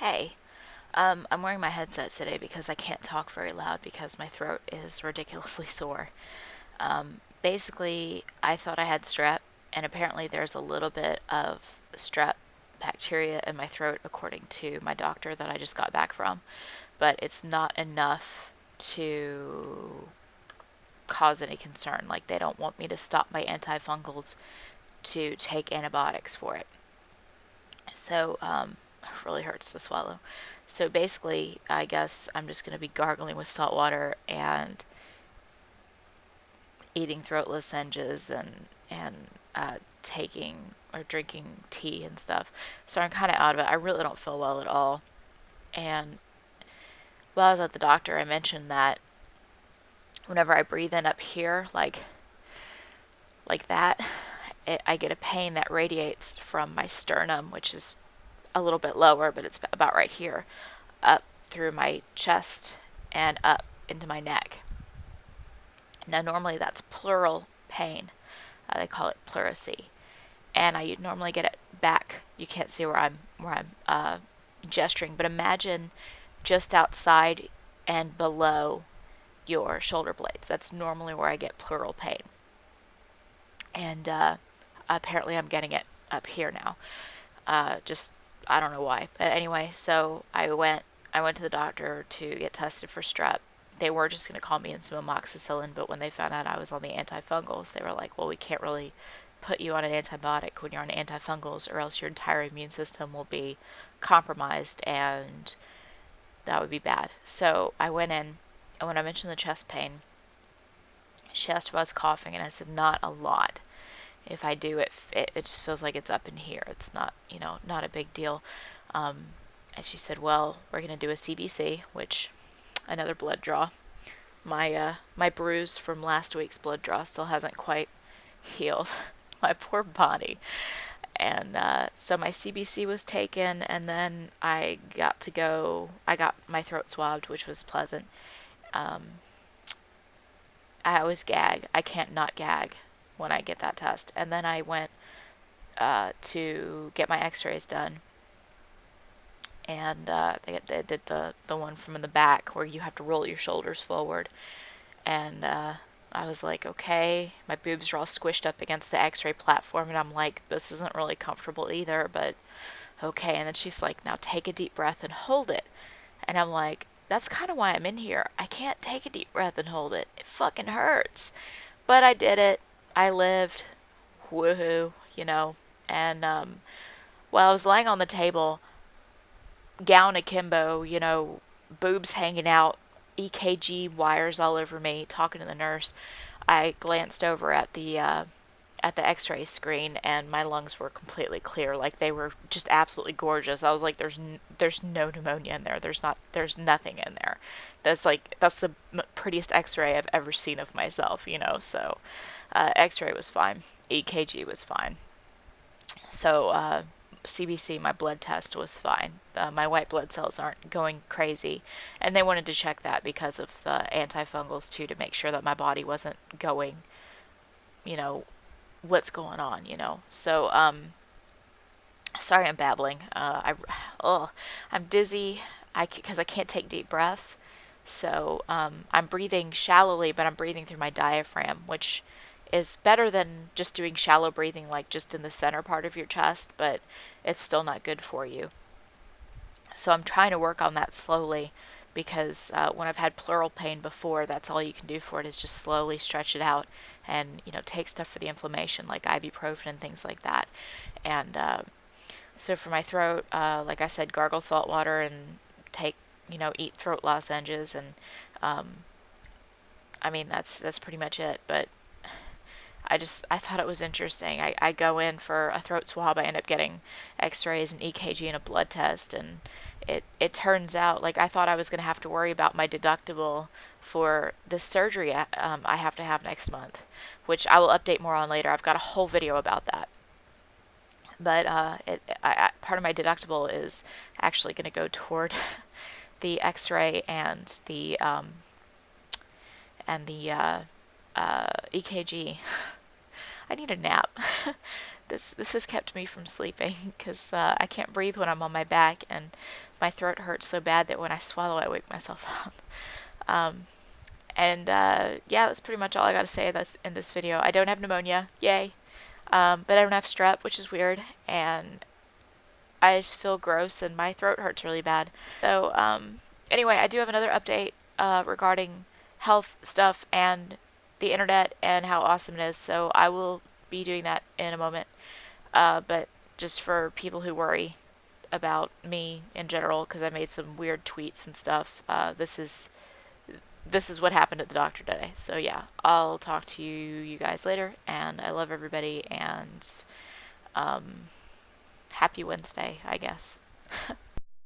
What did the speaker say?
Hey, I'm wearing my headset today because I can't talk very loud because my throat is ridiculously sore. Basically, I thought I had strep, and apparently there's a little bit of strep bacteria in my throat, according to my doctor that I just got back from, but it's not enough to cause any concern. Like, they don't want me to stop my antifungals to take antibiotics for it. So, it really hurts to swallow. So basically, I guess I'm just going to be gargling with salt water and eating throat lozenges and taking or drinking tea and stuff. So I'm kind of out of it. I really don't feel well at all. And while I was at the doctor, I mentioned that whenever I breathe in up here, like that, I get a pain that radiates from my sternum, which is a little bit lower, but it's about right here, up through my chest and up into my neck. Now, normally that's pleural pain. They call it pleurisy, and I normally get it back. You can't see where I'm gesturing, but imagine just outside and below your shoulder blades. That's normally where I get pleural pain, and apparently I'm getting it up here now. Just I don't know why, but anyway, so I went to the doctor to get tested for strep. They were just going to call me in some amoxicillin, but when they found out I was on the antifungals, they were like, well, we can't really put you on an antibiotic when you're on antifungals, or else your entire immune system will be compromised, and that would be bad. So I went in, and when I mentioned the chest pain, she asked if I was coughing, and I said, not a lot. If I do, it just feels like it's up in here. It's not, not a big deal. And she said, well, we're going to do a CBC, which, another blood draw. My bruise from last week's blood draw still hasn't quite healed. My poor body. And so my CBC was taken, and then I got my throat swabbed, which was pleasant. Um, I always gag. I can't not gag when I get that test. And then I went to get my x-rays done, and they did the one from in the back where you have to roll your shoulders forward, and I was like, okay, my boobs are all squished up against the x-ray platform, and I'm like, this isn't really comfortable either, but okay. And then she's like, now take a deep breath and hold it, and I'm like, that's kind of why I'm in here. I can't take a deep breath and hold it. It fucking hurts. But I did it. I lived. Woohoo, and while I was lying on the table, gown akimbo, boobs hanging out, EKG wires all over me, talking to the nurse, I glanced over at the X-ray screen, and my lungs were completely clear. Like, they were just absolutely gorgeous. I was like, there's no pneumonia in there. There's nothing in there. That's the prettiest X-ray I've ever seen of myself. So X-ray was fine. EKG was fine. So CBC, my blood test, was fine. My white blood cells aren't going crazy, and they wanted to check that because of the antifungals too, to make sure that my body wasn't going, you know, what's going on, So sorry, I'm babbling. I'm dizzy. Because I can't take deep breaths. So I'm breathing shallowly, but I'm breathing through my diaphragm, which is better than just doing shallow breathing, like just in the center part of your chest, but it's still not good for you. So I'm trying to work on that slowly, because when I've had pleural pain before, that's all you can do for it is just slowly stretch it out and, take stuff for the inflammation like ibuprofen and things like that. And so for my throat, like I said, gargle salt water and take, eat throat lozenges, and I mean, that's pretty much it. But I thought it was interesting. I go in for a throat swab. I end up getting x-rays and EKG and a blood test, and it turns out, like, I thought I was going to have to worry about my deductible for the surgery I have to have next month, which I will update more on later. I've got a whole video about that. But part of my deductible is actually going to go toward the x-ray and the EKG. I need a nap. This has kept me from sleeping because I can't breathe when I'm on my back, and my throat hurts so bad that when I swallow, I wake myself up. Um, and yeah, that's pretty much all I got to say that's in this video. I don't have pneumonia, yay. But I don't have strep, which is weird, and I just feel gross and my throat hurts really bad. So anyway, I do have another update regarding health stuff and the internet and how awesome it is. So I will be doing that in a moment. But just for people who worry about me in general, because I made some weird tweets and stuff, this is what happened at the doctor today. So yeah, I'll talk to you guys later, and I love everybody, and um, happy Wednesday, I guess.